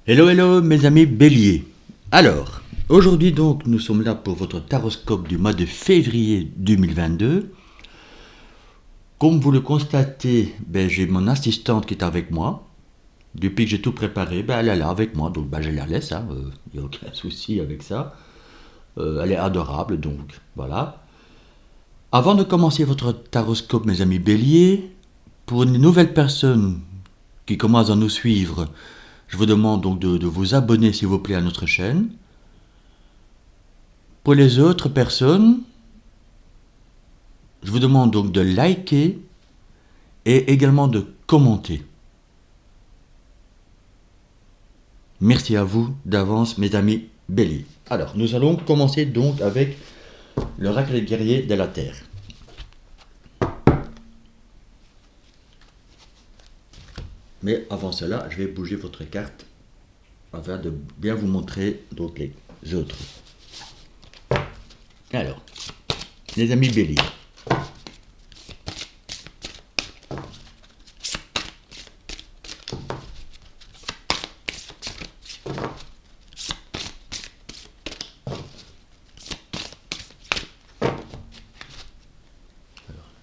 Hello, hello, mes amis béliers. Alors, aujourd'hui donc, nous sommes là pour votre taroscope du mois de février 2022. Comme vous le constatez, j'ai mon assistante qui est avec moi. Depuis que j'ai tout préparé, elle est là avec moi, donc je la laisse, il n'y a aucun souci avec ça. Elle est adorable, donc voilà. Avant de commencer votre taroscope, mes amis béliers, pour une nouvelle personne qui commence à nous suivre, je vous demande donc de vous abonner s'il vous plaît à notre chaîne. Pour les autres personnes, je vous demande donc de liker et également de commenter. Merci à vous d'avance, mes amis béliers. Alors, nous allons commencer donc avec l'oracle des guerriers de la Terre. Mais avant cela, je vais bouger votre carte afin de bien vous montrer donc les autres. Alors, les amis béliers.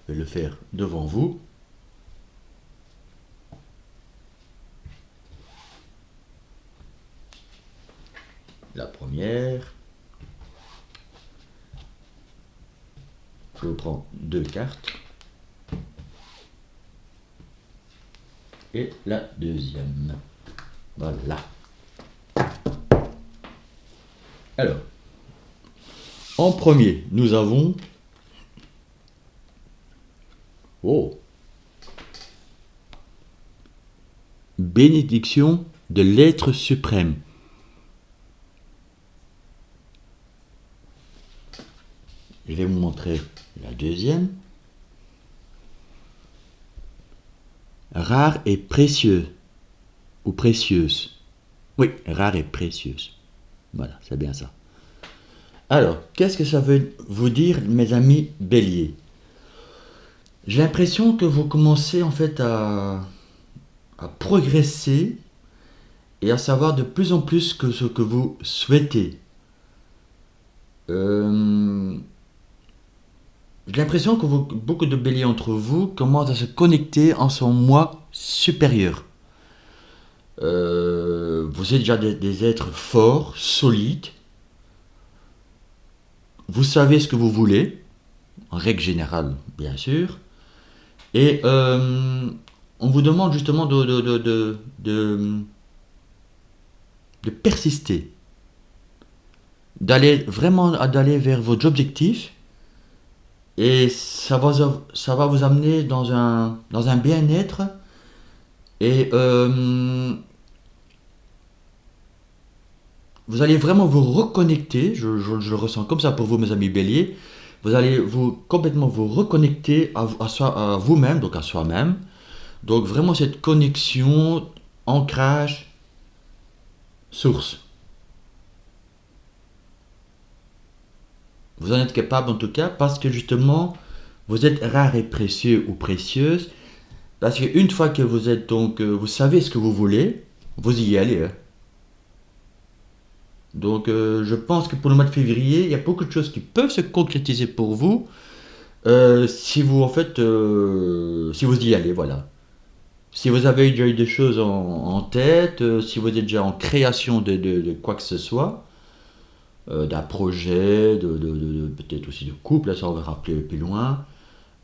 Je vais le faire devant vous. La première. Je prends deux cartes. Et la deuxième. Voilà. Alors, en premier, nous avons... Oh, bénédiction de l'être suprême. Je vais vous montrer la deuxième. Rare et précieux. Ou précieuse. Oui, rare et précieuse. Voilà, c'est bien ça. Alors, qu'est-ce que ça veut vous dire, mes amis béliers? J'ai l'impression que vous commencez en fait à progresser et à savoir de plus en plus que ce que vous souhaitez. J'ai l'impression que beaucoup de béliers entre vous commencent à se connecter en son moi supérieur. Vous êtes déjà des êtres forts, solides. Vous savez ce que vous voulez, en règle générale, bien sûr. Et on vous demande justement de persister, d'aller vers vos objectifs. Et ça va vous amener dans un bien-être. Et vous allez vraiment vous reconnecter, je le ressens comme ça pour vous, mes amis béliers. Vous allez complètement vous reconnecter à vous-même, donc à soi-même. Donc vraiment cette connexion, ancrage, source. Vous en êtes capable en tout cas parce que justement, vous êtes rare et précieux ou précieuse. Parce qu'une fois que vous êtes donc, vous savez ce que vous voulez, vous y allez. Donc je pense que pour le mois de février, il y a beaucoup de choses qui peuvent se concrétiser pour vous si vous en fait, si vous y allez, voilà. Si vous avez déjà eu des choses en tête, si vous êtes déjà en création de quoi que ce soit, d'un projet, peut-être aussi de couple, là ça on va rappeler plus loin,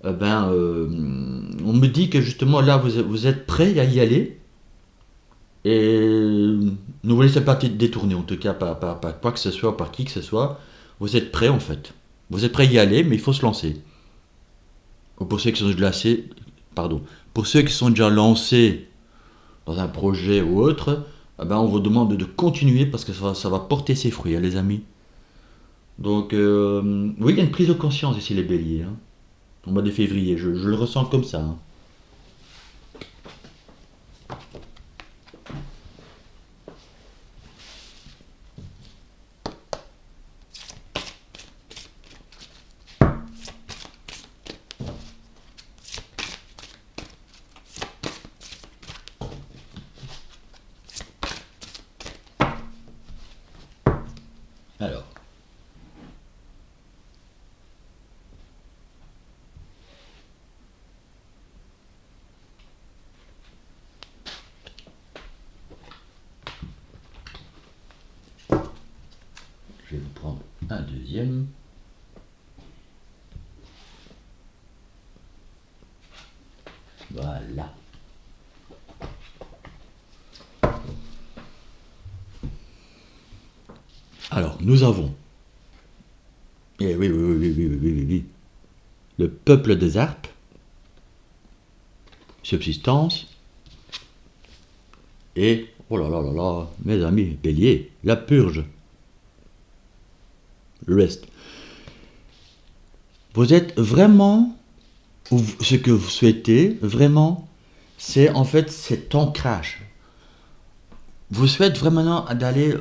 on me dit que justement là vous êtes prêt à y aller. Et ne vous laissez pas détourner, en tout cas, par quoi que ce soit, par qui que ce soit. Vous êtes prêt, en fait. Vous êtes prêt à y aller, mais il faut se lancer. Ou pour ceux qui sont lancés, pardon, pour ceux qui sont déjà lancés dans un projet ou autre, on vous demande de continuer parce que ça va porter ses fruits, les amis. Donc, oui, il y a une prise de conscience ici, les béliers. Au mois de février, je le ressens comme ça. un deuxième. Voilà. Alors, nous avons, eh oui, oui, oui, oui, oui, oui, oui, oui, le peuple des Arpes, subsistance, et, oh là là là là, mes amis, Bélier, la purge, le reste. Vous êtes vraiment, ce que vous souhaitez, vraiment, c'est en fait cet ancrage. Vous souhaitez vraiment d'aller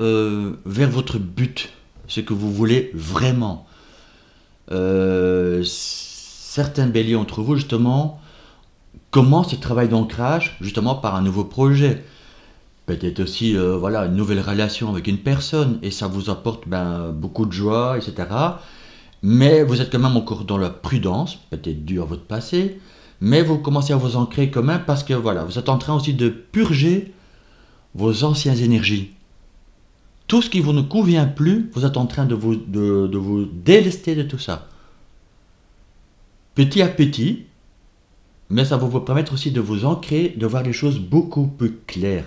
vers votre but, ce que vous voulez vraiment. Certains béliers entre vous, justement, commencent ce travail d'ancrage, justement, par un nouveau projet. Peut-être aussi, voilà, une nouvelle relation avec une personne, et ça vous apporte beaucoup de joie, etc. Mais vous êtes quand même encore dans la prudence, peut-être dû à votre passé, mais vous commencez à vous ancrer quand même parce que, voilà, vous êtes en train aussi de purger vos anciennes énergies. Tout ce qui vous ne convient plus, vous êtes en train de vous délester de tout ça. Petit à petit, mais ça va vous permettre aussi de vous ancrer, de voir les choses beaucoup plus claires.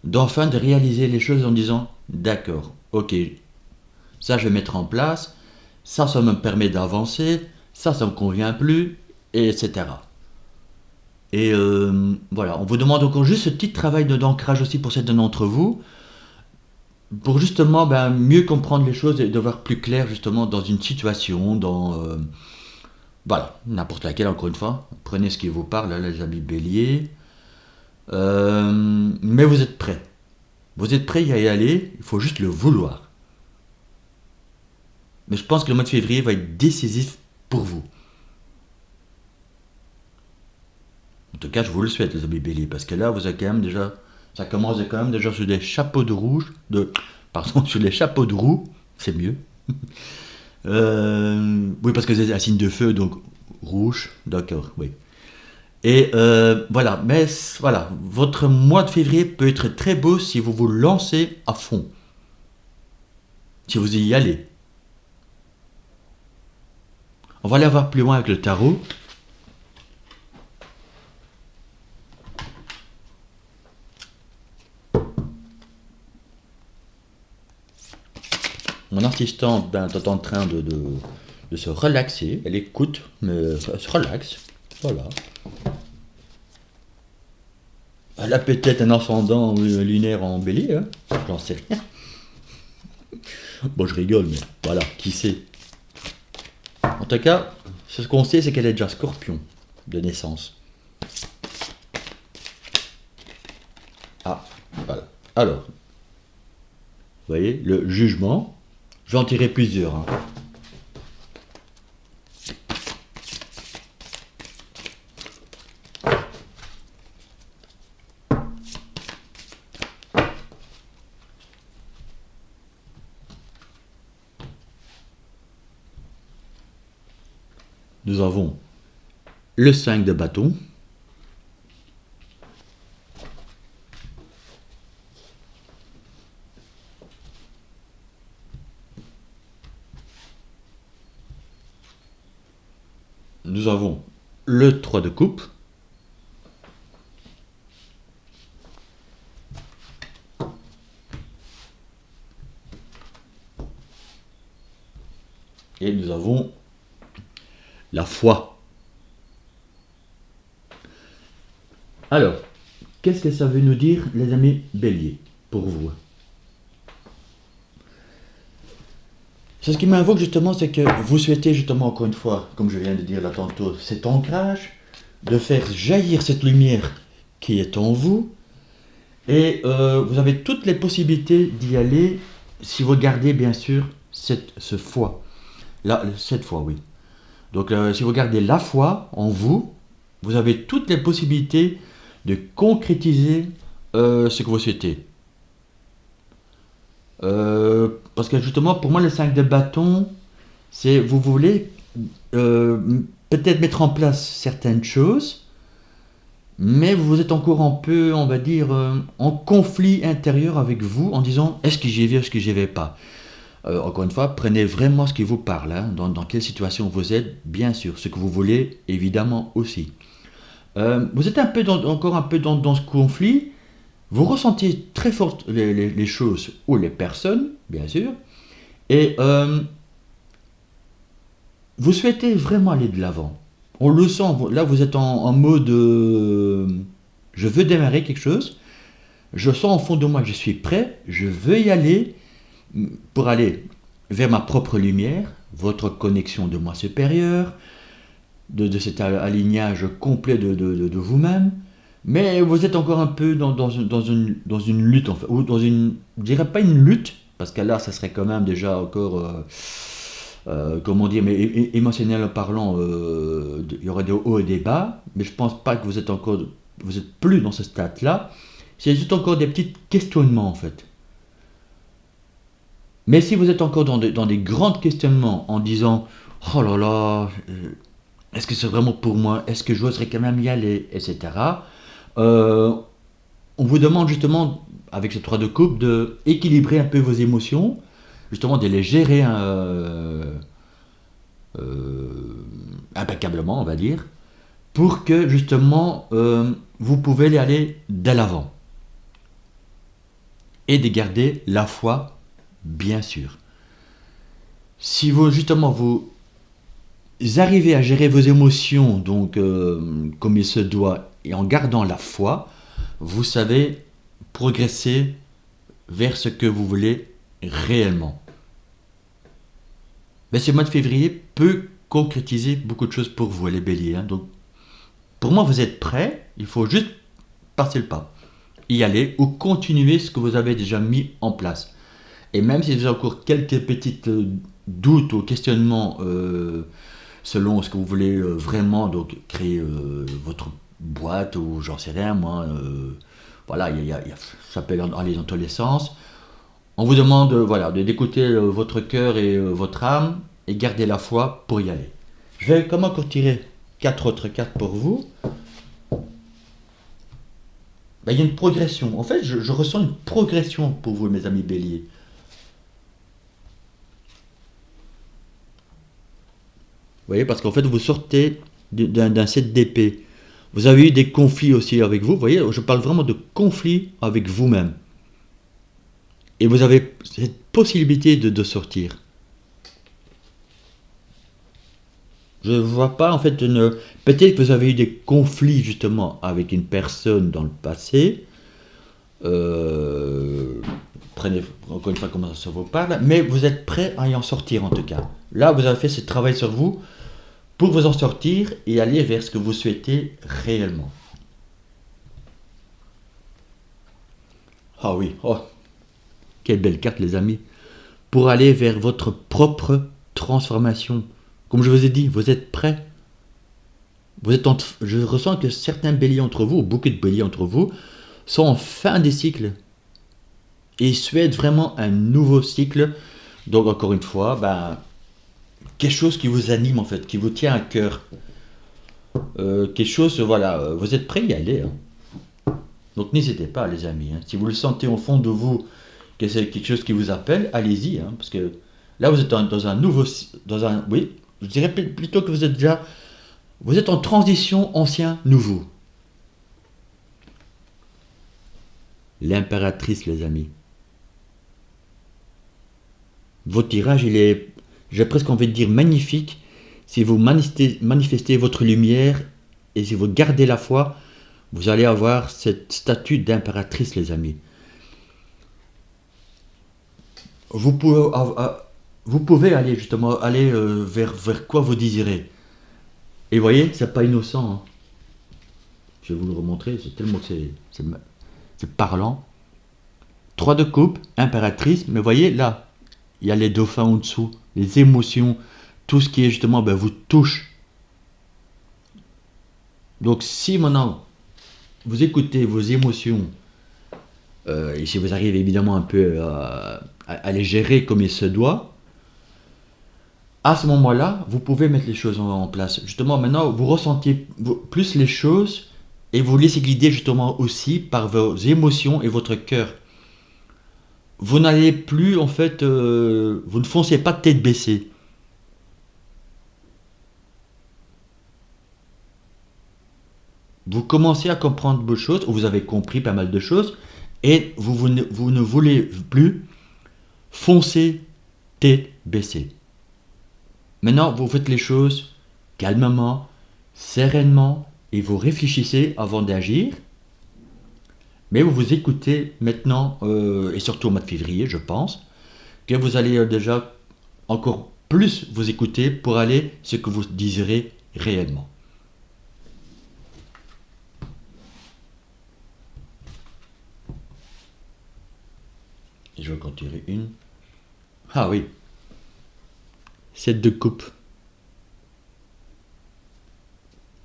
D'enfin de réaliser les choses en disant, d'accord, ok, ça je vais mettre en place, ça me permet d'avancer, ça me convient plus, et etc. Et voilà, on vous demande encore juste ce petit travail d'ancrage aussi pour certains d'entre vous, pour justement mieux comprendre les choses et de voir plus clair justement dans une situation, dans voilà, n'importe laquelle encore une fois. Prenez ce qui vous parle, là, les amis béliers. Mais vous êtes prêts. Vous êtes prêts à y aller, il faut juste le vouloir. Mais je pense que le mois de février va être décisif pour vous. En tout cas, je vous le souhaite, les amis béliers, parce que là, vous avez quand même déjà, ça commence quand même déjà sur des chapeaux de rouge, sur les chapeaux de roue, c'est mieux. Oui, parce que c'est un signe de feu, donc rouge, d'accord, oui. Et voilà, mais voilà, votre mois de février peut être très beau si vous vous lancez à fond. Si vous y allez. On va aller voir plus loin avec le tarot. Mon assistante est en train de se relaxer. Elle écoute, mais elle se relaxe. Voilà. Elle a peut-être un ascendant lunaire en bélier, hein. J'en sais rien. Bon, je rigole, mais voilà, qui sait. En tout cas, ce qu'on sait, c'est qu'elle est déjà scorpion de naissance. Ah, voilà. Alors, vous voyez, le jugement, je vais en tirer plusieurs. Hein. Nous avons le 5 de bâton. Nous avons le 3 de coupe. Et nous avons la foi. Alors, qu'est-ce que ça veut nous dire, les amis béliers, pour vous? Ce qui m'invoque justement, c'est que vous souhaitez justement, encore une fois, comme je viens de dire là tantôt, cet ancrage, de faire jaillir cette lumière qui est en vous, et vous avez toutes les possibilités d'y aller si vous gardez bien sûr cette foi. Là, cette foi, oui. Donc si vous gardez la foi en vous, vous avez toutes les possibilités de concrétiser ce que vous souhaitez. Parce que justement, pour moi, le 5 de bâton, c'est vous voulez peut-être mettre en place certaines choses, mais vous êtes encore un peu, on va dire, en conflit intérieur avec vous, en disant est-ce que j'y vais, est-ce que j'y vais pas. Encore une fois, prenez vraiment ce qui vous parle, hein, dans quelle situation vous êtes, bien sûr, ce que vous voulez, évidemment aussi. Vous êtes encore un peu dans ce conflit, vous ressentez très fort les choses ou les personnes, bien sûr, et vous souhaitez vraiment aller de l'avant. On le sent, là vous êtes en mode je veux démarrer quelque chose, je sens au fond de moi que je suis prêt, je veux y aller pour aller vers ma propre lumière, votre connexion de moi supérieur, de cet alignage complet de vous-même, mais vous êtes encore un peu dans une lutte, en fait, ou dans une, je dirais pas une lutte, parce que là, ça serait quand même déjà encore, comment dire, mais émotionnellement parlant, il y aurait des hauts et des bas, mais je pense pas que vous êtes encore, vous êtes plus dans ce stade-là, c'est juste encore des petits questionnements en fait. Mais si vous êtes encore dans des grands questionnements en disant, oh là là, est-ce que c'est vraiment pour moi? Est-ce que j'oserais quand même y aller? Etc. Euh, on vous demande justement, avec ces trois de coupe, de équilibrer un peu vos émotions, justement de les gérer impeccablement, on va dire, pour que justement vous pouvez aller de l'avant et de garder la foi, bien sûr. Si vous justement vous arrivez à gérer vos émotions donc comme il se doit et en gardant la foi, vous savez progresser vers ce que vous voulez réellement. Mais ce mois de février peut concrétiser beaucoup de choses pour vous, les béliers. Hein. Donc, pour moi, vous êtes prêts, il faut juste passer le pas. Y aller ou continuer ce que vous avez déjà mis en place. Et même si vous avez encore quelques petites doutes ou questionnements selon ce que vous voulez vraiment donc créer votre boîte ou j'en sais rien moi, voilà, ça peut aller dans tous les sens. On vous demande voilà, d'écouter votre cœur et votre âme et garder la foi pour y aller. Je vais comme encore tirer 4 autres cartes pour vous. Ben, il y a une progression. En fait, je ressens une progression pour vous, mes amis béliers. Vous voyez, parce qu'en fait, vous sortez d'un set d'épée. Vous avez eu des conflits aussi avec vous. Vous voyez, je parle vraiment de conflits avec vous-même. Et vous avez cette possibilité de sortir. Je ne vois pas, en fait, peut-être que vous avez eu des conflits justement avec une personne dans le passé. Euh, Prenez encore une fois comment ça vous parle, mais vous êtes prêt à y en sortir en tout cas. Là, vous avez fait ce travail sur vous pour vous en sortir et aller vers ce que vous souhaitez réellement. Ah oui, oh, quelle belle carte les amis. Pour aller vers votre propre transformation. Comme je vous ai dit, vous êtes prêts. Je ressens que certains béliers entre vous, ou beaucoup de béliers entre vous, sont en fin des cycles. Et ils souhaitent vraiment un nouveau cycle. Donc encore une fois, ben, quelque chose qui vous anime en fait, qui vous tient à cœur. Quelque chose, voilà, vous êtes prêts à y aller. Hein. Donc n'hésitez pas les amis. Hein. Si vous le sentez au fond de vous que c'est quelque chose qui vous appelle, allez-y. Hein, parce que là vous êtes dans un nouveau... oui, je dirais plutôt que vous êtes déjà... Vous êtes en transition ancien-nouveau. L'impératrice les amis. Votre tirage, il est, j'ai presque envie de dire, magnifique. Si vous manifestez votre lumière et si vous gardez la foi, vous allez avoir cette statue d'impératrice, les amis. Vous pouvez aller justement vers quoi vous désirez. Et vous voyez, c'est pas innocent. Hein. Je vais vous le remontrer, c'est tellement que c'est parlant. 3 de coupe, impératrice, mais vous voyez là, il y a les dauphins en dessous, les émotions, tout ce qui est justement vous touche. Donc si maintenant vous écoutez vos émotions, et si vous arrivez évidemment un peu à les gérer comme il se doit, à ce moment-là, vous pouvez mettre les choses en place. Justement, maintenant, vous ressentez plus les choses et vous laissez guider justement aussi par vos émotions et votre cœur. vous n'allez plus, en fait, vous ne foncez pas tête baissée. Vous commencez à comprendre beaucoup de choses, ou vous avez compris pas mal de choses, et vous ne voulez plus foncer tête baissée. Maintenant, vous faites les choses calmement, sereinement, et vous réfléchissez avant d'agir. Mais vous vous écoutez maintenant, et surtout au mois de février, je pense, que vous allez déjà encore plus vous écouter pour aller ce que vous désirez réellement. Et je vais en tirer une. Ah oui, 7 de coupe.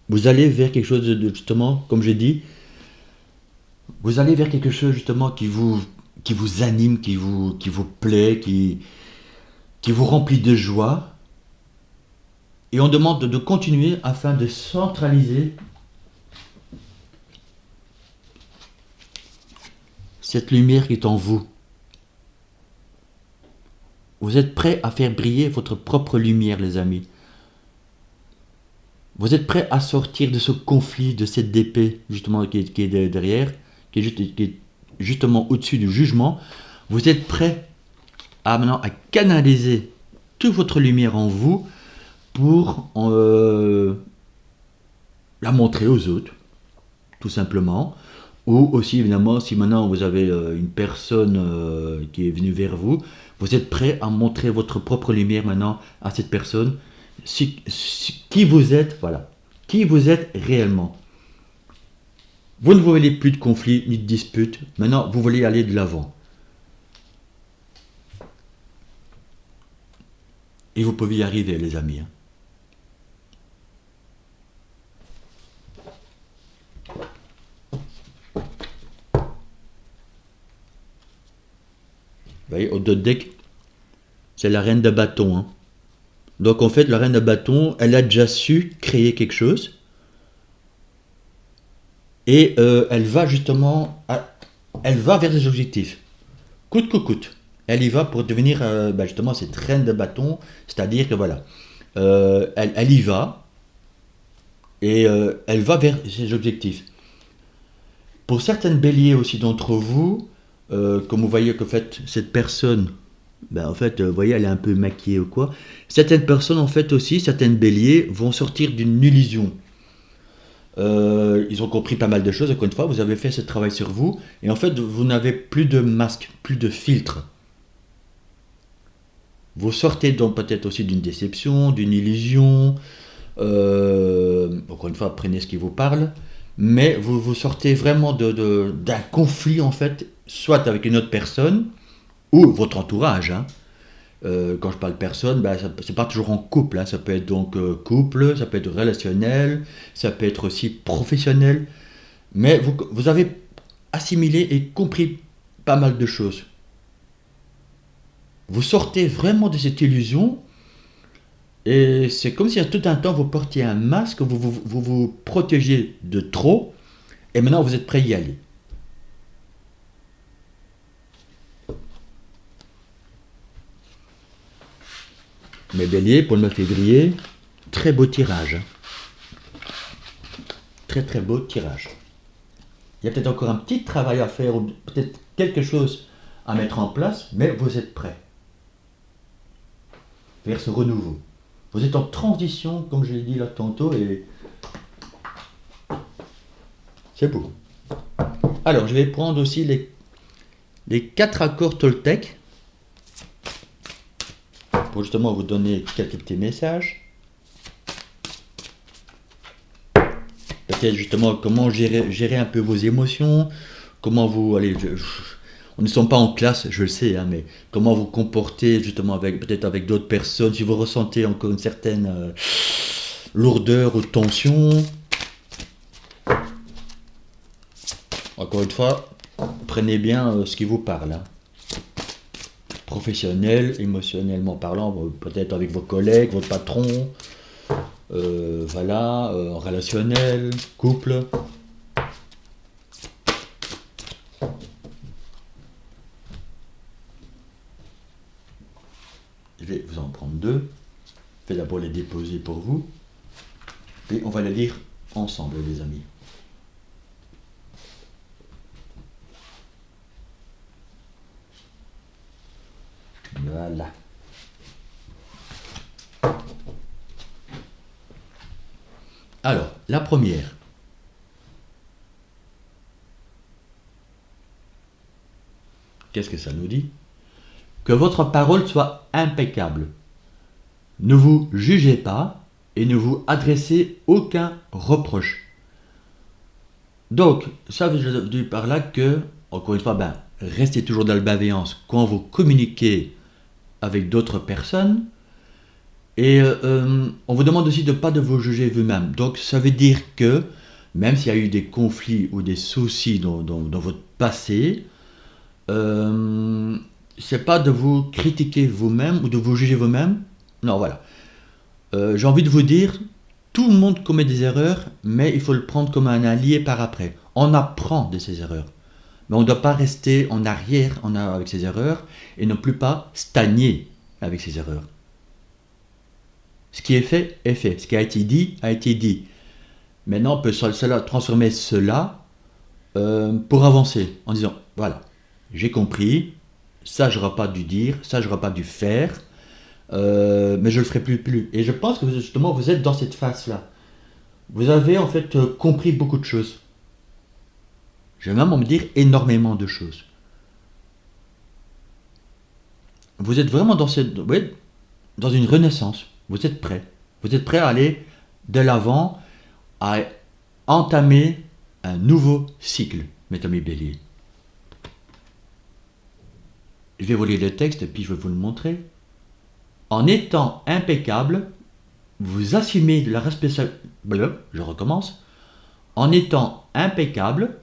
Vous allez vers quelque chose de justement, comme j'ai dit, vous allez vers quelque chose justement qui vous anime, qui vous plaît, qui vous remplit de joie. Et on demande de continuer afin de centraliser cette lumière qui est en vous. Vous êtes prêts à faire briller votre propre lumière, les amis. Vous êtes prêts à sortir de ce conflit, de cette épée, justement, qui est derrière, qui est justement au-dessus du jugement. Vous êtes prêts à maintenant à canaliser toute votre lumière en vous pour la montrer aux autres, tout simplement. Ou aussi, évidemment, si maintenant vous avez une personne qui est venue vers vous, vous êtes prêt à montrer votre propre lumière maintenant à cette personne, qui vous êtes, voilà, qui vous êtes réellement. Vous ne voulez plus de conflits ni de disputes, maintenant vous voulez aller de l'avant. Et vous pouvez y arriver, les amis. Vous voyez, au dos de deck, c'est la reine de bâton. Donc en fait, la reine de bâton, elle a déjà su créer quelque chose. Et elle va justement, elle va vers ses objectifs. Coûte que coûte. Elle y va pour devenir justement cette reine de bâton. C'est-à-dire que voilà, elle y va et elle va vers ses objectifs. Pour certaines béliers aussi d'entre vous, comme vous voyez que en fait, cette personne, en fait, vous voyez, elle est un peu maquillée ou quoi. Certaines personnes, en fait, aussi, certaines béliers vont sortir d'une illusion. Ils ont compris pas mal de choses, encore une fois, vous avez fait ce travail sur vous, et en fait, vous n'avez plus de masque, plus de filtre. Vous sortez donc peut-être aussi d'une déception, d'une illusion, encore une fois, prenez ce qui vous parle, mais vous sortez vraiment d'un conflit, en fait, soit avec une autre personne, ou votre entourage. Quand je parle personne, c'est pas toujours en couple, ça peut être donc couple, ça peut être relationnel, ça peut être aussi professionnel, mais vous avez assimilé et compris pas mal de choses. Vous sortez vraiment de cette illusion, et c'est comme si à tout un temps vous portiez un masque, vous protégiez de trop, et maintenant vous êtes prêt à y aller. Mes béliers, pour le mois de février, très beau tirage. Très très beau tirage. Il y a peut-être encore un petit travail à faire, ou peut-être quelque chose à mettre en place, mais vous êtes prêts vers ce renouveau. Vous êtes en transition, comme je l'ai dit là tantôt, et c'est beau. Alors, je vais prendre aussi les 4 accords Toltec, pour justement vous donner quelques petits messages. Peut-être justement comment gérer un peu vos émotions, comment vous... Allez, on ne sommes pas en classe, je le sais, mais comment vous comporter justement peut-être avec d'autres personnes, si vous ressentez encore une certaine lourdeur ou tension. Encore une fois, prenez bien ce qui vous parle. Professionnel, émotionnellement parlant, peut-être avec vos collègues, votre patron, relationnel, couple. vais d'abord les déposer pour vous. Et on va les lire ensemble, les amis. Voilà. Alors, la première. Qu'est-ce que ça nous dit? Que votre parole soit impeccable. Ne vous jugez pas et ne vous adressez aucun reproche. Donc, ça veut dire par là que, encore une fois, restez toujours dans la bienveillance quand vous communiquez avec d'autres personnes. Et on vous demande aussi de ne pas de vous juger vous-même. Donc, ça veut dire que, même s'il y a eu des conflits ou des soucis dans votre passé, c'est pas de vous critiquer vous-même ou de vous juger vous-même. Non, voilà. J'ai envie de vous dire, tout le monde commet des erreurs, mais il faut le prendre comme un allié par après. On apprend de ses erreurs. Mais on ne doit pas rester en arrière avec ses erreurs et non plus pas stagner avec ses erreurs. Ce qui est fait, est fait. Ce qui a été dit, a été dit. Maintenant, on peut transformer cela pour avancer en disant, voilà, j'ai compris, ça j'aurais pas dû dire, ça j'aurais pas dû faire, mais je le ferai plus. Et je pense que justement vous êtes dans cette phase-là. Vous avez en fait compris beaucoup de choses. Je vais même me dire énormément de choses. Vous êtes vraiment dans une renaissance. Vous êtes prêt. Vous êtes prêt à aller de l'avant, à entamer un nouveau cycle, mes amis béliers. Je vais vous lire le texte et puis je vais vous le montrer. En étant impeccable, vous assumez la responsabilité. Je recommence. En étant impeccable,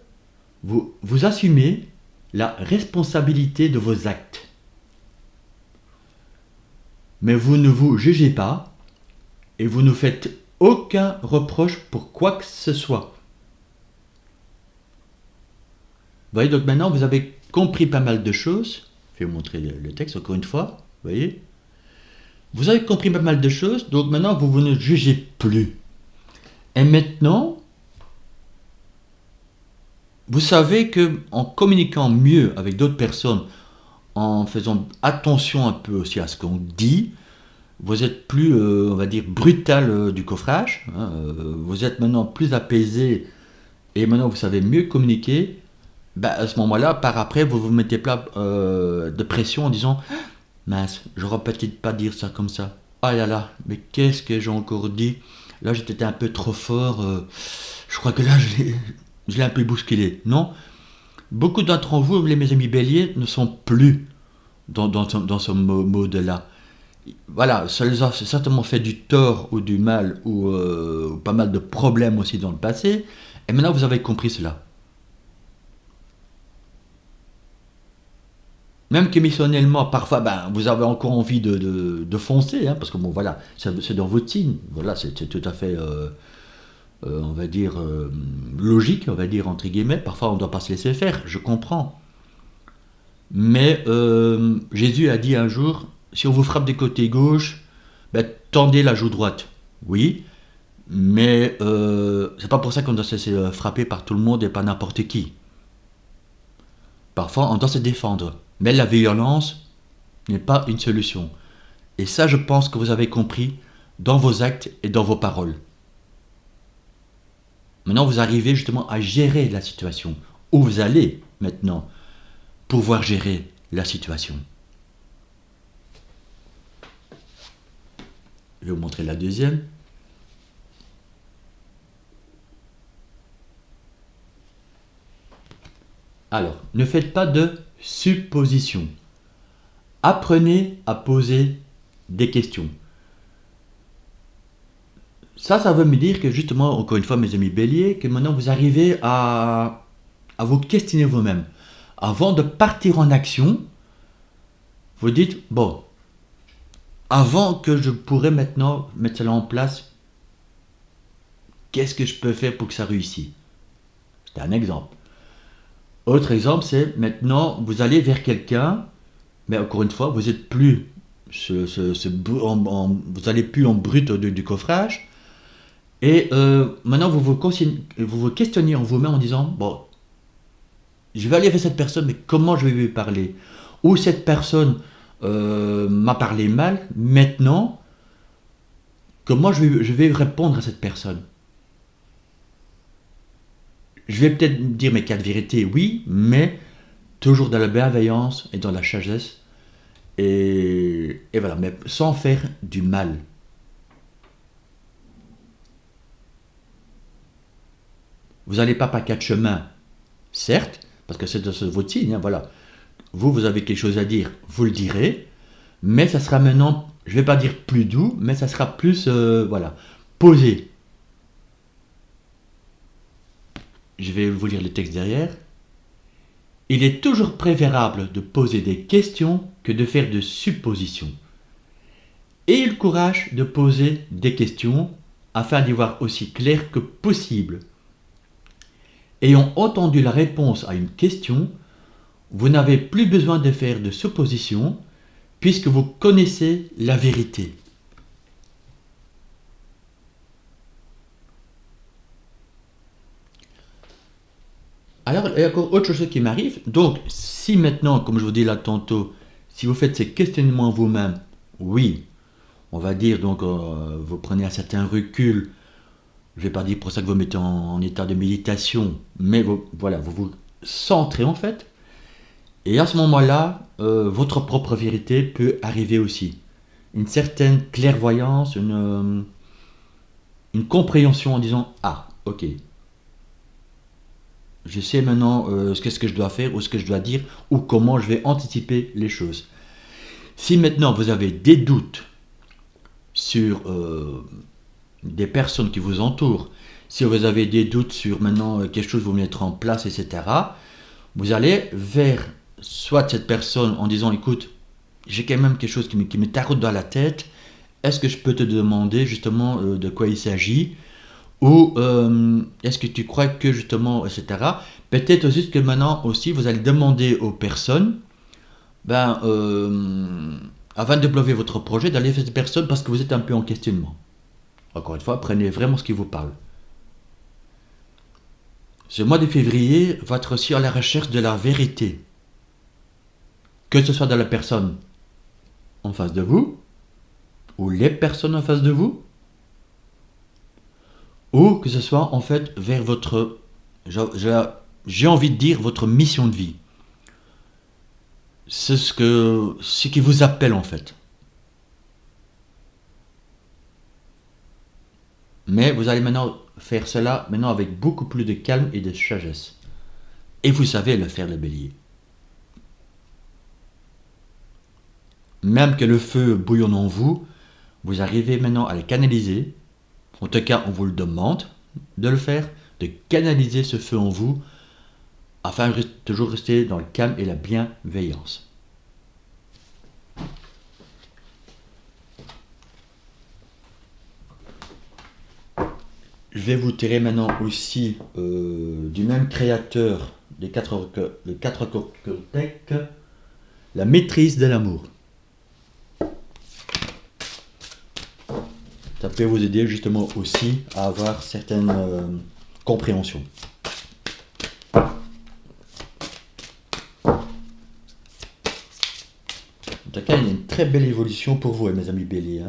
vous assumez la responsabilité de vos actes. Mais vous ne vous jugez pas et vous ne faites aucun reproche pour quoi que ce soit. Vous voyez, donc maintenant vous avez compris pas mal de choses. Je vais vous montrer le texte encore une fois. Vous voyez ? Vous avez compris pas mal de choses, donc maintenant vous ne jugez plus. Et maintenant, vous savez que en communiquant mieux avec d'autres personnes, en faisant attention un peu aussi à ce qu'on dit, vous êtes plus, on va dire, brutal du coffrage. Vous êtes maintenant plus apaisé et maintenant vous savez mieux communiquer. À ce moment-là, par après, vous vous mettez plein de pression en disant mince, j'aurais peut-être pas dire ça comme ça. Ah là là, mais qu'est-ce que j'ai encore dit? Là, j'étais un peu trop fort. Je crois que là, je l'ai un peu bousculé. Non? Beaucoup d'entre vous, mes amis béliers, ne sont plus dans ce mode-là. Voilà, ça les a certainement fait du tort ou du mal ou pas mal de problèmes aussi dans le passé. Et maintenant, vous avez compris cela. Même qu'émotionnellement, parfois, vous avez encore envie de foncer, parce que bon, voilà, c'est dans votre signe. Voilà, c'est tout à fait, on va dire, logique, on va dire, entre guillemets. Parfois, on ne doit pas se laisser faire, je comprends. Mais Jésus a dit un jour, si on vous frappe du côté gauche, tendez la joue droite. Oui, mais c'est pas pour ça qu'on doit se laisser frapper par tout le monde et par n'importe qui. Parfois, on doit se défendre. Mais la violence n'est pas une solution. Et ça, je pense que vous avez compris dans vos actes et dans vos paroles. Maintenant, vous arrivez justement à gérer la situation. Où vous allez maintenant pouvoir gérer la situation. Je vais vous montrer la deuxième. Alors, ne faites pas de suppositions. Apprenez à poser des questions. Ça veut me dire que justement, encore une fois, mes amis béliers, que maintenant vous arrivez à vous questionner vous-même. Avant de partir en action, vous dites, bon, avant que je pourrais maintenant mettre cela en place, qu'est-ce que je peux faire pour que ça réussisse? C'est un exemple. Autre exemple, c'est maintenant, vous allez vers quelqu'un, mais encore une fois, vous n'êtes plus vous n'allez plus en brut du coffrage. Et maintenant, vous vous questionnez en vous-même en disant, bon, je vais aller vers cette personne, mais comment je vais lui parler? Ou cette personne m'a parlé mal, maintenant, comment je vais répondre à cette personne? Je vais peut-être dire mes quatre vérités, oui, mais toujours dans la bienveillance et dans la sagesse, et voilà, mais sans faire du mal. Vous n'allez pas par quatre chemins, certes, parce que c'est votre signe, hein, voilà. Vous avez quelque chose à dire, vous le direz, mais ça sera maintenant, je ne vais pas dire plus doux, mais ça sera plus, voilà, posé. Je vais vous lire le texte derrière. Il est toujours préférable de poser des questions que de faire de suppositions. Ayez le courage de poser des questions afin d'y voir aussi clair que possible. Ayant entendu la réponse à une question, vous n'avez plus besoin de faire de suppositions puisque vous connaissez la vérité. Alors, il y a encore autre chose qui m'arrive. Donc, si maintenant, comme je vous dis là tantôt, si vous faites ces questionnements vous-même, oui, on va dire, donc, vous prenez un certain recul. Je ne vais pas dire pour ça que vous mettez en état de méditation, mais voilà, vous vous centrez en fait. Et à ce moment-là, votre propre vérité peut arriver aussi. Une certaine clairvoyance, une compréhension en disant, ah, ok, je sais maintenant qu'est-ce que je dois faire ou ce que je dois dire ou comment je vais anticiper les choses. Si maintenant vous avez des doutes sur des personnes qui vous entourent, si vous avez des doutes sur maintenant quelque chose que vous mettre en place, etc., vous allez vers soit cette personne en disant, écoute, j'ai quand même quelque chose qui me taraude dans la tête, est-ce que je peux te demander justement de quoi il s'agit? Ou est-ce que tu crois que justement, etc. Peut-être aussi que maintenant aussi, vous allez demander aux personnes, ben, avant de développer votre projet, d'aller vers cette personne parce que vous êtes un peu en questionnement. Encore une fois, prenez vraiment ce qui vous parle. Ce mois de février va être aussi à la recherche de la vérité. Que ce soit de la personne en face de vous, ou les personnes en face de vous, ou que ce soit en fait vers votre, j'ai envie de dire, votre mission de vie. C'est ce qui vous appelle en fait. Mais vous allez maintenant faire cela maintenant avec beaucoup plus de calme et de sagesse. Et vous savez le faire, le bélier. Même que le feu bouillonne en vous, vous arrivez maintenant à le canaliser. En tout cas, on vous le demande de le faire, de canaliser ce feu en vous, afin de toujours rester dans le calme et la bienveillance. Je vais vous tirer maintenant aussi du même créateur des quatre Toltec, la maîtrise de l'amour. Ça peut vous aider justement aussi à avoir certaines compréhensions. En tout cas, il y a une très belle évolution pour vous, mes amis béliers.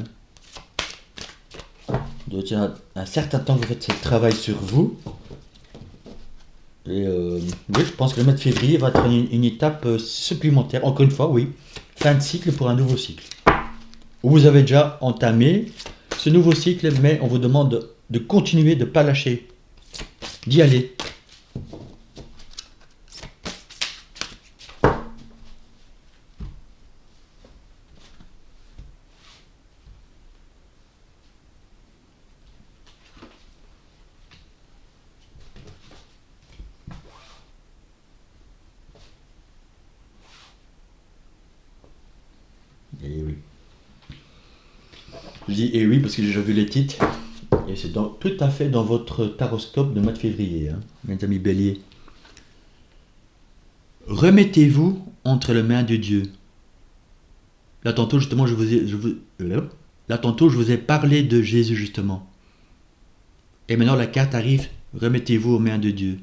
Donc, il y a un certain temps que vous faites ce travail sur vous. Et oui, je pense que le mois de février va être une étape supplémentaire. Encore une fois, oui, fin de cycle pour un nouveau cycle. Vous avez déjà entamé ce nouveau cycle, mais on vous demande de continuer, de ne pas lâcher, d'y aller. Et oui. Je dis et oui parce que j'ai déjà vu les titres. Et c'est tout à fait dans votre taroscope de mois de février, mes amis béliers. Remettez-vous entre les mains de Dieu. Là, tantôt, justement, là, tantôt, je vous ai parlé de Jésus, justement. Et maintenant, la carte arrive. Remettez-vous aux mains de Dieu.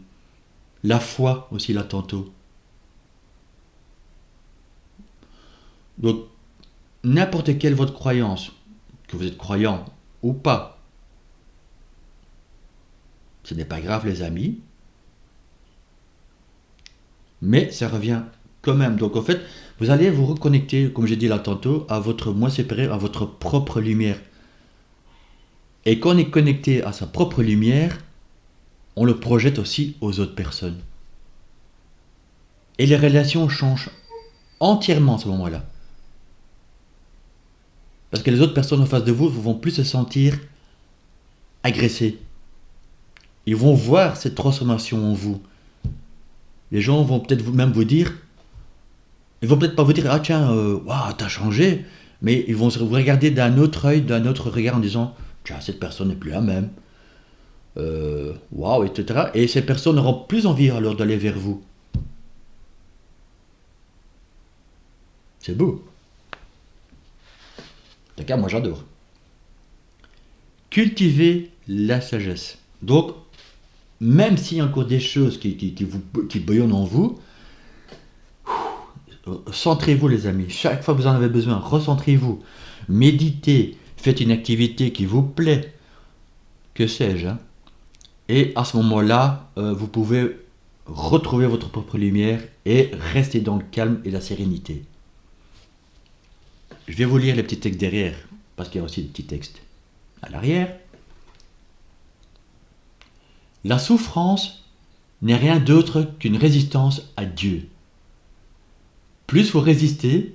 La foi aussi, là, tantôt. Donc, n'importe quelle votre croyance, que vous êtes croyant ou pas, ce n'est pas grave, les amis. Mais ça revient quand même. Donc, en fait, vous allez vous reconnecter, comme j'ai dit là tantôt, à votre moi supérieur, à votre propre lumière. Et quand on est connecté à sa propre lumière, on le projette aussi aux autres personnes. Et les relations changent entièrement à ce moment-là. Parce que les autres personnes en face de vous vont plus se sentir agressées. Ils vont voir cette transformation en vous. Les gens vont peut-être même vous dire, ils vont peut-être pas vous dire, ah tiens, waouh, t'as changé, mais ils vont vous regarder d'un autre œil, d'un autre regard en disant, tiens, cette personne n'est plus la même. Waouh, etc. Et ces personnes n'auront plus envie alors d'aller vers vous. C'est beau. En tout cas, moi j'adore. Cultivez la sagesse. Donc, même s'il y a encore des choses qui bouillonnent en vous, centrez-vous les amis. Chaque fois que vous en avez besoin, recentrez-vous. Méditez, faites une activité qui vous plaît. Que sais-je, hein. Et à ce moment-là, vous pouvez retrouver votre propre lumière et rester dans le calme et la sérénité. Je vais vous lire les petits textes derrière, parce qu'il y a aussi des petits textes à l'arrière. La souffrance n'est rien d'autre qu'une résistance à Dieu. Plus vous résistez,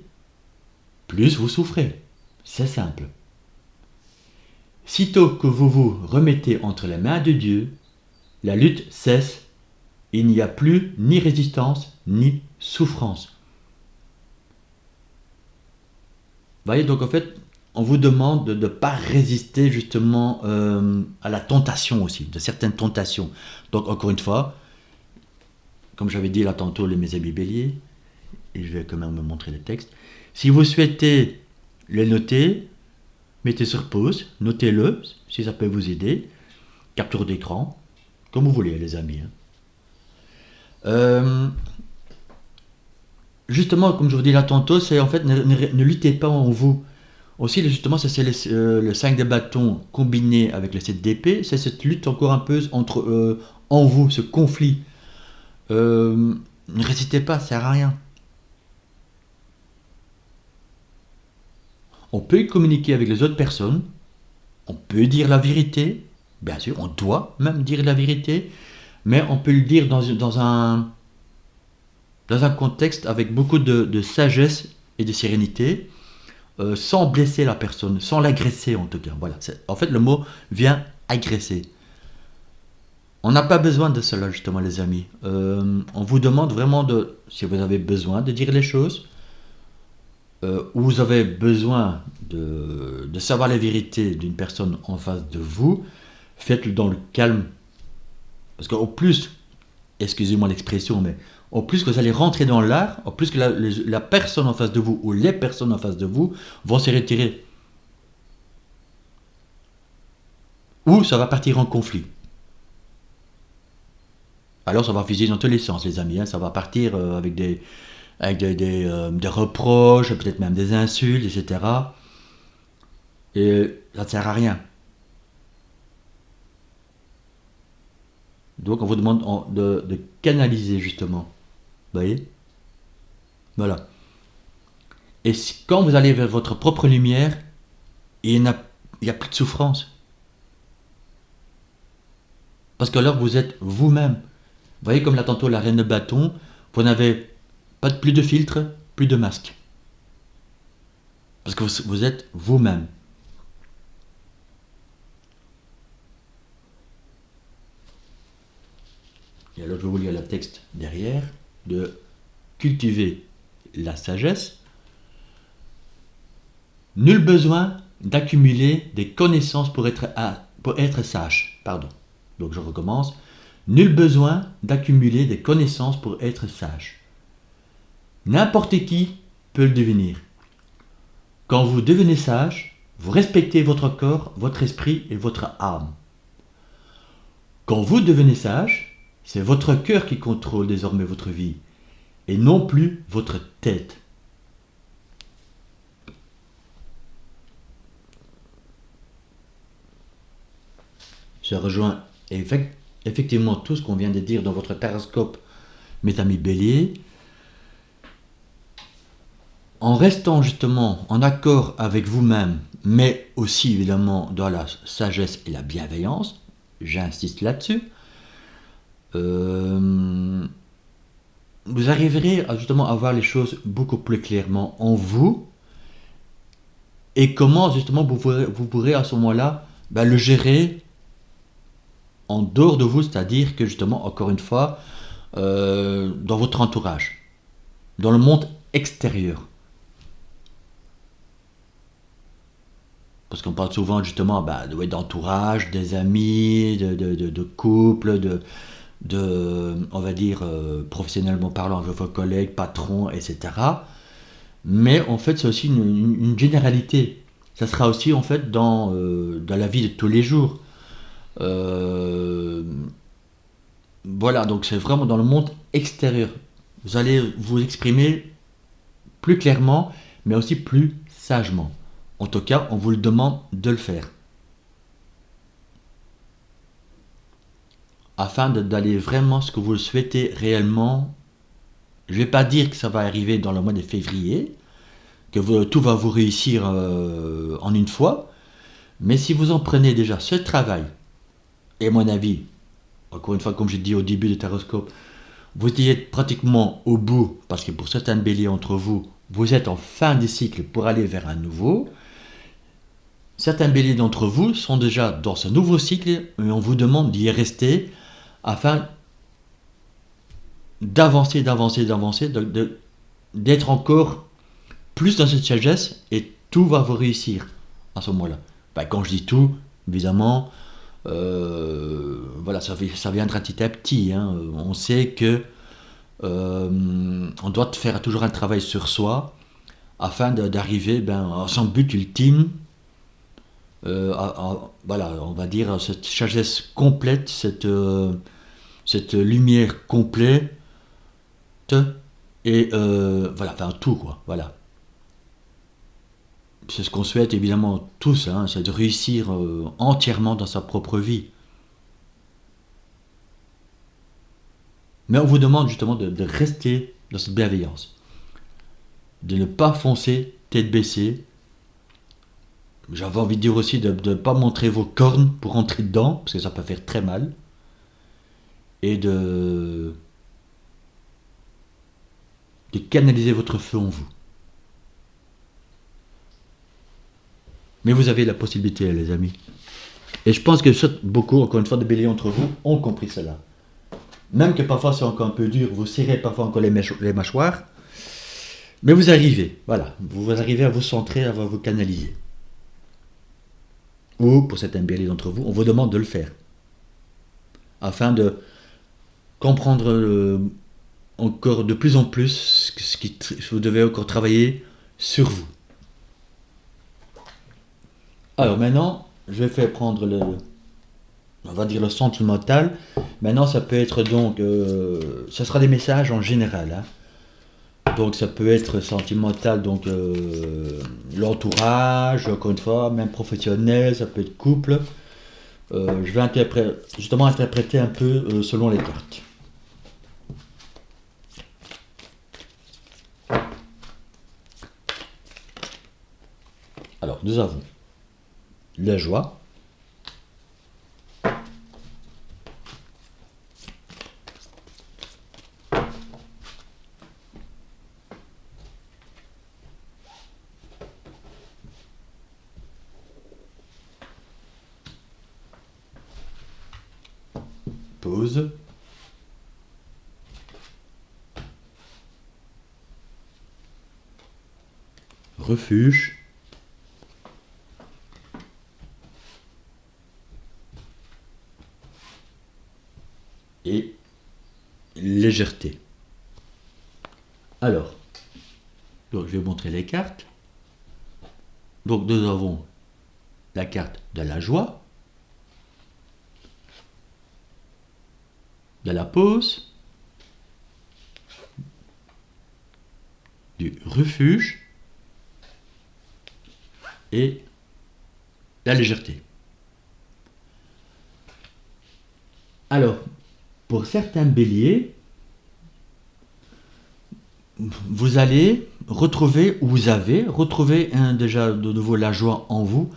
plus vous souffrez. C'est simple. Sitôt que vous vous remettez entre les mains de Dieu, la lutte cesse. Il n'y a plus ni résistance ni souffrance. Vous voyez, donc en fait, on vous demande de ne pas résister justement à la tentation aussi, de certaines tentations. Donc encore une fois, comme j'avais dit là tantôt, mes amis béliers, et je vais quand même me montrer les textes. Si vous souhaitez les noter, mettez sur pause, notez-le, si ça peut vous aider. Capture d'écran, comme vous voulez les amis. Justement, comme je vous dis là tantôt, c'est en fait ne luttez pas en vous. Aussi, justement, ça c'est le 5 de bâton combiné avec le 7 d'épée, c'est cette lutte encore un peu entre en vous, ce conflit. Ne résistez pas, ça sert à rien. On peut communiquer avec les autres personnes, on peut dire la vérité, bien sûr, on doit même dire la vérité, mais on peut le dire dans un contexte avec beaucoup de sagesse et de sérénité, sans blesser la personne, sans l'agresser en tout cas. Voilà. En fait, le mot vient agresser. On n'a pas besoin de cela justement les amis. On vous demande vraiment si vous avez besoin de dire les choses, ou vous avez besoin de savoir la vérité d'une personne en face de vous, faites-le dans le calme. Parce qu'au plus, excusez-moi l'expression, mais au plus que vous allez rentrer dans l'art, au plus que la personne en face de vous ou les personnes en face de vous vont se retirer. Ou ça va partir en conflit. Alors ça va fuser dans tous les sens les amis, hein. Ça va partir avec des reproches, peut-être même des insultes, etc. Et ça ne sert à rien. Donc on vous demande de canaliser justement. Vous voyez? Voilà. Et quand vous allez vers votre propre lumière, il n'y a plus de souffrance. Parce que alors vous êtes vous-même. Vous voyez comme là tantôt la reine de bâton, vous n'avez plus de filtre, plus de masque. Parce que vous êtes vous-même. Et alors je vais vous lire le texte derrière, de cultiver la sagesse. Nul besoin d'accumuler des connaissances pour être sage. Pardon. Donc je recommence. Nul besoin d'accumuler des connaissances pour être sage. N'importe qui peut le devenir. Quand vous devenez sage, vous respectez votre corps, votre esprit et votre âme. Quand vous devenez sage, c'est votre cœur qui contrôle désormais votre vie et non plus votre tête. Je rejoins effectivement tout ce qu'on vient de dire dans votre périscope, mes amis béliers. En restant justement en accord avec vous-même, mais aussi évidemment dans la sagesse et la bienveillance, j'insiste là-dessus, vous arriverez à justement à voir les choses beaucoup plus clairement en vous et comment justement vous pourrez à ce moment-là le gérer en dehors de vous, c'est-à-dire que justement, encore une fois, dans votre entourage, dans le monde extérieur. Parce qu'on parle souvent justement d'entourage, des amis, de couple, on va dire, professionnellement parlant, avec vos collègues, patrons, etc. Mais en fait, c'est aussi une généralité. Ça sera aussi en fait dans la vie de tous les jours. Voilà, donc c'est vraiment dans le monde extérieur. Vous allez vous exprimer plus clairement, mais aussi plus sagement. En tout cas, on vous le demande de le faire. Afin d'aller vraiment ce que vous le souhaitez réellement. Je ne vais pas dire que ça va arriver dans le mois de février, que tout va vous réussir en une fois, mais si vous en prenez déjà ce travail, et à mon avis, encore une fois, comme j'ai dit au début de Taroscope, vous y êtes pratiquement au bout, parce que pour certains béliers entre vous, vous êtes en fin de cycle pour aller vers un nouveau. Certains béliers d'entre vous sont déjà dans ce nouveau cycle et on vous demande d'y rester afin d'avancer, d'être encore plus dans cette sagesse et tout va vous réussir à ce moment-là. Quand je dis tout, évidemment, voilà, ça viendra petit à petit. On sait que on doit faire toujours un travail sur soi afin d'arriver à son but ultime, voilà, on va dire cette sagesse complète, cette lumière complète, et voilà, enfin tout quoi, voilà. C'est ce qu'on souhaite évidemment tous, c'est de réussir entièrement dans sa propre vie. Mais on vous demande justement de rester dans cette bienveillance, de ne pas foncer tête baissée. J'avais envie de dire aussi de ne pas montrer vos cornes pour rentrer dedans, parce que ça peut faire très mal. Et de canaliser votre feu en vous. Mais vous avez la possibilité, les amis. Et je pense que beaucoup, encore une fois, de béliers entre vous ont compris cela. Même que parfois c'est encore un peu dur, vous serrez parfois encore les mâchoires. Mais vous arrivez, voilà. Vous arrivez à vous centrer, à vous canaliser. Ou, pour certains béliers d'entre vous, on vous demande de le faire. Afin de comprendre encore de plus en plus vous devez encore travailler sur vous. Alors maintenant, je vais faire prendre on va dire le sentimental. Maintenant, ça peut être donc, ça sera des messages en général. Donc ça peut être sentimental, donc l'entourage, encore une fois, même professionnel, ça peut être couple. Je vais interpréter un peu selon les cartes. Alors, nous avons la joie, pause, refuge, et légèreté. Alors, donc je vais vous montrer les cartes. Donc nous avons la carte de la joie, de la pause, du refuge et la légèreté. Alors, pour certains béliers, vous allez retrouver, ou vous avez retrouvé déjà de nouveau la joie en vous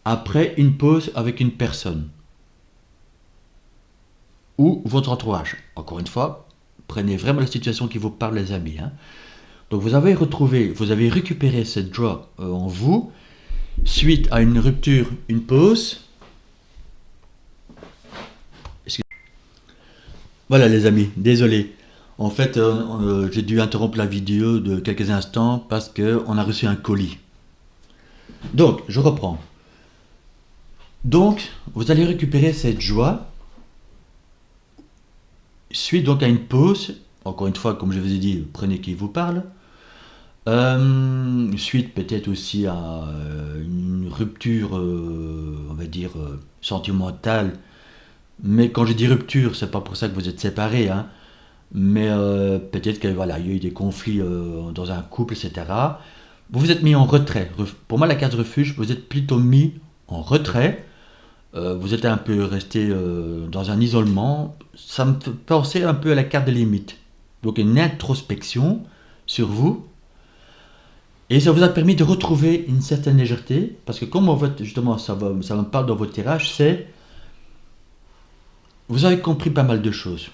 après une pause avec une personne ou votre entourage. Encore une fois, prenez vraiment la situation qui vous parle, les amis. Donc vous avez retrouvé, vous avez récupéré cette joie en vous suite à une rupture, une pause. Voilà les amis, désolé. En fait, j'ai dû interrompre la vidéo de quelques instants parce qu'on a reçu un colis. Donc, je reprends. Donc, vous allez récupérer cette joie suite donc à une pause. Encore une fois, comme je vous ai dit, prenez qui vous parle. Suite peut-être aussi à une rupture, on va dire, sentimentale. Mais quand je dis rupture, c'est pas pour ça que vous êtes séparés, mais peut-être qu'il voilà, y a eu des conflits dans un couple, etc. Vous vous êtes mis en retrait. Pour moi, la carte refuge, vous êtes plutôt mis en retrait. Vous êtes un peu resté dans un isolement. Ça me fait penser un peu à la carte de limite. Donc une introspection sur vous. Et ça vous a permis de retrouver une certaine légèreté. Parce que comme en fait, justement, ça me parle dans votre tirage, c'est... Vous avez compris pas mal de choses.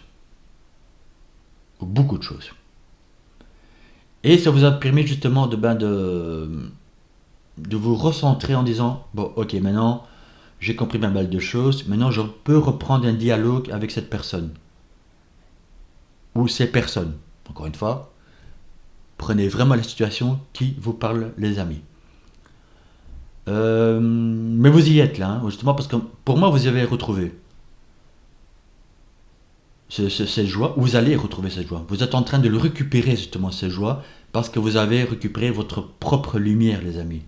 Beaucoup de choses. Et ça vous a permis justement de vous recentrer en disant, bon ok, maintenant j'ai compris pas mal de choses, maintenant je peux reprendre un dialogue avec cette personne. Ou ces personnes. Encore une fois, prenez vraiment la situation qui vous parle, les amis. Mais vous y êtes là, justement parce que pour moi vous y avez retrouvé cette joie, vous allez retrouver cette joie. Vous êtes en train de le récupérer justement, cette joie, parce que vous avez récupéré votre propre lumière, les amis.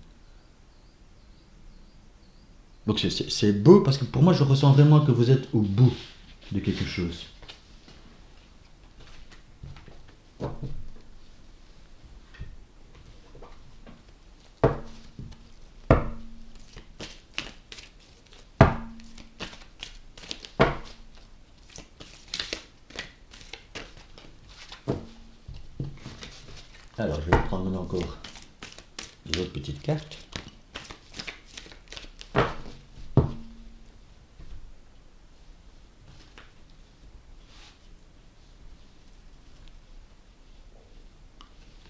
Donc c'est beau, parce que pour moi, je ressens vraiment que vous êtes au bout de quelque chose. Alors, je vais prendre maintenant encore les autres petites cartes.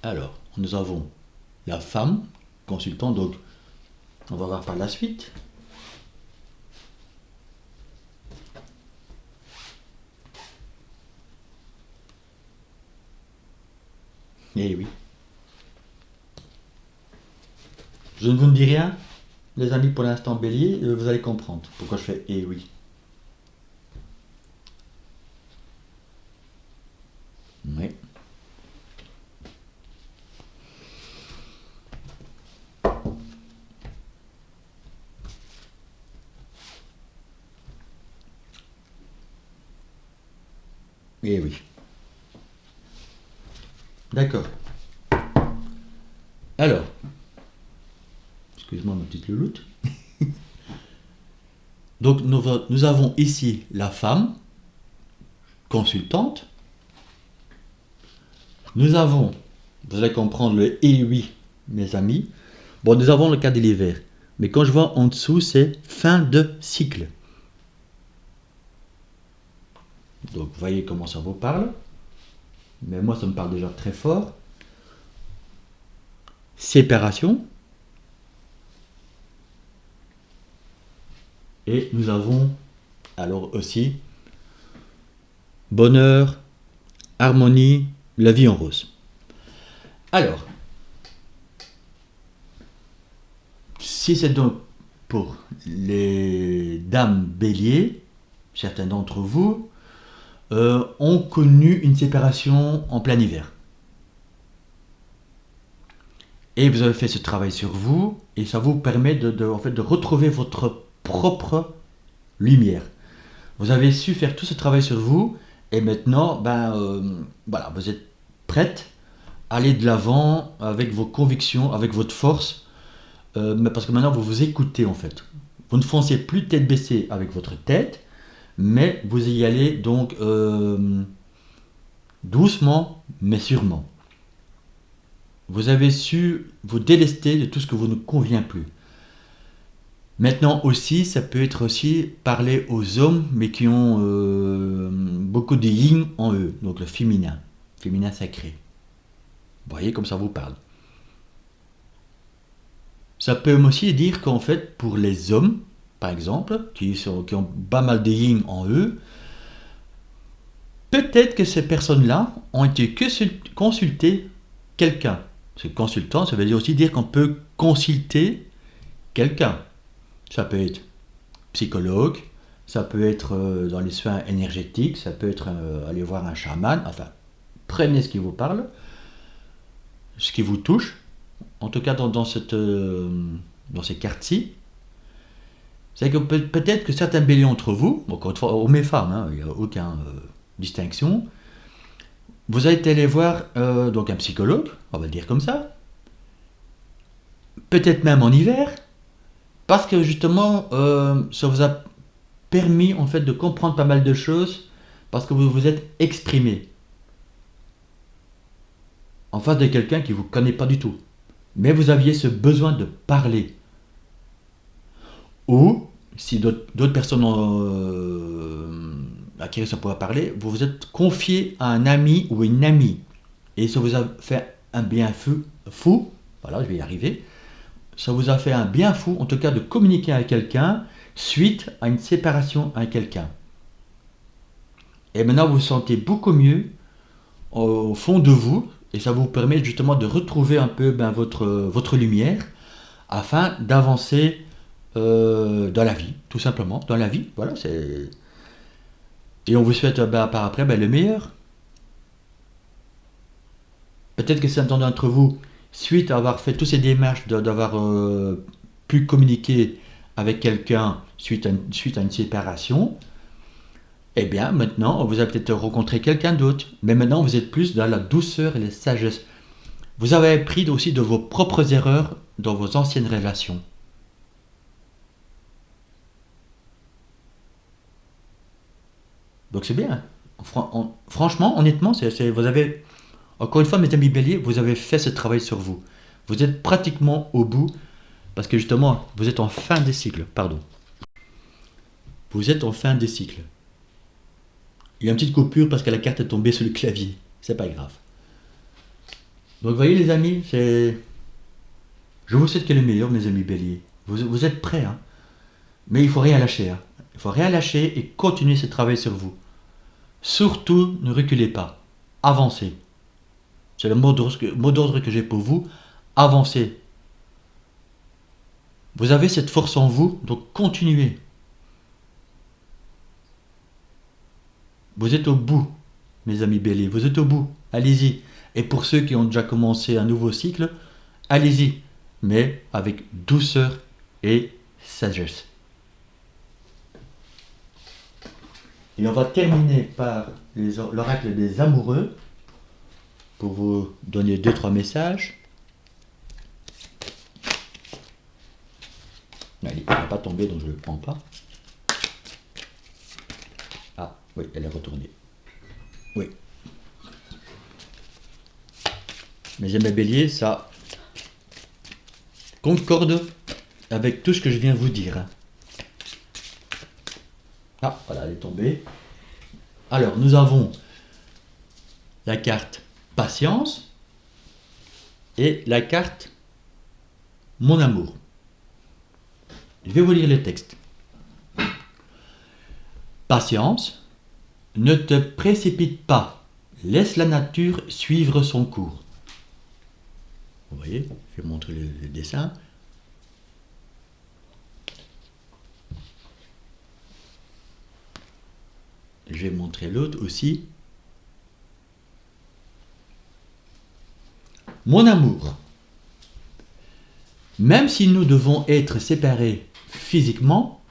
Alors, nous avons la femme, consultant, donc on va voir par la suite. Eh oui. Je ne vous dis rien, les amis, pour l'instant bélier, vous allez comprendre pourquoi je fais eh oui. Oui. Eh oui. D'accord. Alors, excuse-moi ma petite louloute. Donc nous avons ici la femme, consultante. Nous avons, vous allez comprendre le et oui, mes amis. Bon, nous avons le cas de l'hiver. Mais quand je vois en dessous, c'est fin de cycle. Donc vous voyez comment ça vous parle. Mais moi, ça me parle déjà très fort. Séparation. Et nous avons alors aussi bonheur, harmonie, la vie en rose. Alors, si c'est donc pour les dames béliers, certains d'entre vous ont connu une séparation en plein hiver. Et vous avez fait ce travail sur vous, et ça vous permet en fait, de retrouver votre propre lumière. Vous avez su faire tout ce travail sur vous, et maintenant, voilà, vous êtes prête à aller de l'avant avec vos convictions, avec votre force, mais parce que maintenant vous vous écoutez en fait. Vous ne foncez plus tête baissée avec votre tête, mais vous y allez donc doucement, mais sûrement. Vous avez su vous délester de tout ce que vous ne convient plus. Maintenant aussi, ça peut être aussi parler aux hommes, mais qui ont beaucoup de yin en eux, donc le féminin sacré. Vous voyez comme ça vous parle. Ça peut aussi dire qu'en fait, pour les hommes, par exemple, qui ont pas mal de yin en eux, peut-être que ces personnes-là ont été consulter quelqu'un. Ce consultant, ça veut dire aussi dire qu'on peut consulter quelqu'un. Ça peut être psychologue, ça peut être dans les soins énergétiques, ça peut être aller voir un chaman, enfin, prenez ce qui vous parle, ce qui vous touche, en tout cas dans ces cartes-ci. C'est que peut-être que certains béliers entre vous, encore une fois, hommes et femmes, hein, il n'y a aucune distinction, vous avez été allé voir donc un psychologue, on va le dire comme ça, peut-être même en hiver, parce que justement, ça vous a permis en fait de comprendre pas mal de choses, parce que vous vous êtes exprimé en face de quelqu'un qui ne vous connaît pas du tout. Mais vous aviez ce besoin de parler. Ou, si d'autres personnes à qui ça pourrait parler, vous vous êtes confié à un ami ou une amie. Et ça vous a fait un bien fou, voilà, je vais y arriver, ça vous a fait un bien fou, en tout cas, de communiquer avec quelqu'un suite à une séparation avec quelqu'un. Et maintenant, vous vous sentez beaucoup mieux au fond de vous, et ça vous permet justement de retrouver un peu votre lumière, afin d'avancer dans la vie, tout simplement, dans la vie, voilà, c'est... Et on vous souhaite par après le meilleur. Peut-être que certains d'entre vous, suite à avoir fait toutes ces démarches, d'avoir pu communiquer avec quelqu'un suite à une séparation, eh bien maintenant, vous avez peut-être rencontré quelqu'un d'autre. Mais maintenant, vous êtes plus dans la douceur et la sagesse. Vous avez appris aussi de vos propres erreurs dans vos anciennes relations. Donc c'est bien. Franchement, honnêtement, vous avez, encore une fois, mes amis béliers, vous avez fait ce travail sur vous. Vous êtes pratiquement au bout, parce que justement, vous êtes en fin des cycles, pardon. Vous êtes en fin des cycles. Il y a une petite coupure parce que la carte est tombée sur le clavier. C'est pas grave. Donc vous voyez les amis, je vous souhaite que le meilleur, mes amis béliers. Vous êtes prêts, hein. Mais il faut rien lâcher. Hein. Il faut rien lâcher et continuer ce travail sur vous. Surtout, ne reculez pas. Avancez. C'est le mot d'ordre que j'ai pour vous. Avancez. Vous avez cette force en vous, donc continuez. Vous êtes au bout, mes amis béliers. Vous êtes au bout. Allez-y. Et pour ceux qui ont déjà commencé un nouveau cycle, allez-y. Mais avec douceur et sagesse. Et on va terminer par l'oracle des amoureux pour vous donner 2-3 messages. Allez, il ne va pas tomber donc je ne le prends pas. Ah, oui, elle est retournée. Oui. Mes amis béliers, ça concorde avec tout ce que je viens de vous dire. Ah, voilà, elle est tombée. Alors, nous avons la carte Patience et la carte Mon amour. Je vais vous lire le texte. Patience, ne te précipite pas, laisse la nature suivre son cours. Vous voyez, je vais montrer le dessin. Je vais montrer l'autre aussi. Mon amour, Même si nous devons être séparés physiquement,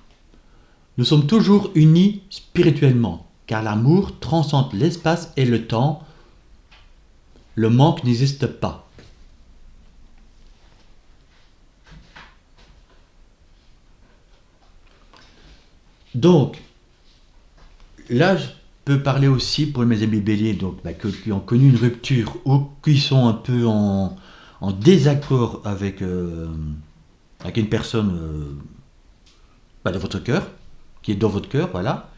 nous sommes toujours unis spirituellement, car l'amour transcende l'espace et le temps. Le manque n'existe pas. Donc, là, je peux parler aussi pour mes amis béliers donc, qui ont connu une rupture ou qui sont un peu en désaccord avec une personne de votre cœur, qui est dans votre cœur, voilà.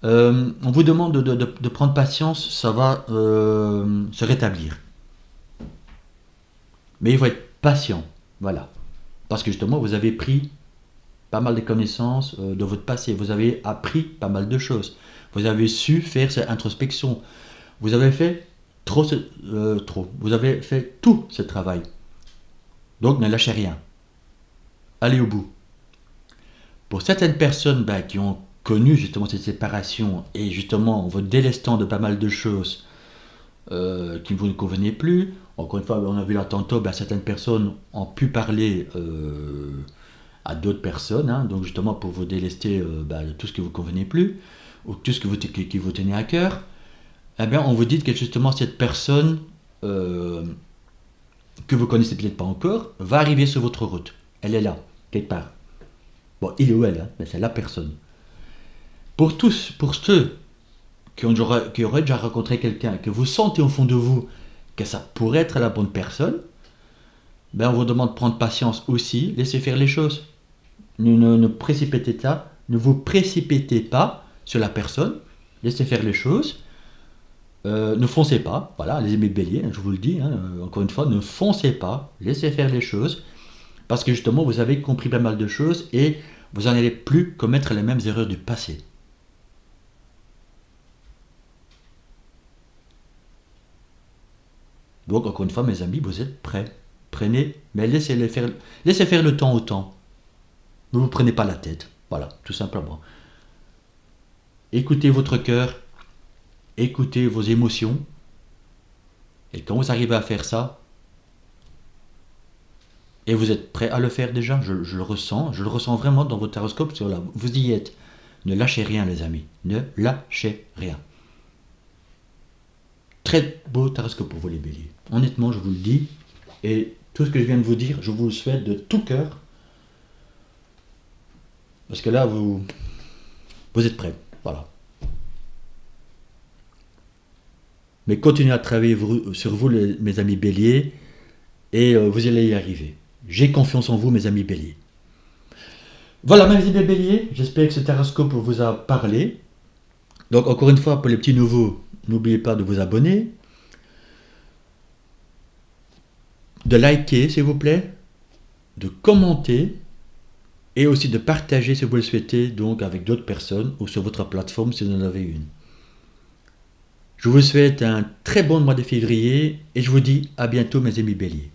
On vous demande de prendre patience, ça va se rétablir. Mais il faut être patient, voilà. Parce que justement, vous avez pris pas mal de connaissances de votre passé, vous avez appris pas mal de choses, vous avez su faire cette introspection, vous avez fait vous avez fait tout ce travail. Donc ne lâchez rien, allez au bout. Pour certaines personnes qui ont connu justement cette séparation et justement vous délestant de pas mal de choses qui ne vous convenaient plus, encore une fois, on a vu là tantôt, certaines personnes ont pu parler à d'autres personnes, hein, donc justement pour vous délester de tout ce qui ne vous convenait plus, ou tout ce qui vous tenait à cœur, on vous dit que justement cette personne que vous connaissez peut-être pas encore, va arriver sur votre route. Elle est là, quelque part. Bon, il ou elle, hein, mais c'est la personne. Pour tous, pour ceux qui auraient déjà rencontré quelqu'un, que vous sentez au fond de vous que ça pourrait être la bonne personne, on vous demande de prendre patience aussi, laissez faire les choses. Ne vous précipitez pas sur la personne, laissez faire les choses, ne foncez pas, voilà, les amis béliers, je vous le dis, hein, encore une fois, ne foncez pas, laissez faire les choses, parce que justement vous avez compris pas mal de choses et vous n'allez plus commettre les mêmes erreurs du passé. Donc encore une fois mes amis, vous êtes prêts, prenez, mais laissez faire le temps au temps. Ne vous prenez pas la tête, voilà, tout simplement. Écoutez votre cœur, écoutez vos émotions, et quand vous arrivez à faire ça, et vous êtes prêt à le faire déjà, je le ressens vraiment dans votre taroscope, vous y êtes. Ne lâchez rien les amis, ne lâchez rien. Très beau taroscope pour vous les béliers, honnêtement je vous le dis, et tout ce que je viens de vous dire, je vous le souhaite de tout cœur, parce que là vous êtes prêts, voilà. Mais continuez à travailler sur vous mes amis béliers, et vous allez y arriver. J'ai confiance en vous mes amis béliers. Voilà mes amis béliers, j'espère que ce taroscope vous a parlé. Donc encore une fois, pour les petits nouveaux, n'oubliez pas de vous abonner, de liker s'il vous plaît, de commenter, et aussi de partager si vous le souhaitez, donc avec d'autres personnes, ou sur votre plateforme si vous en avez une. Je vous souhaite un très bon mois de février, et je vous dis à bientôt mes amis béliers.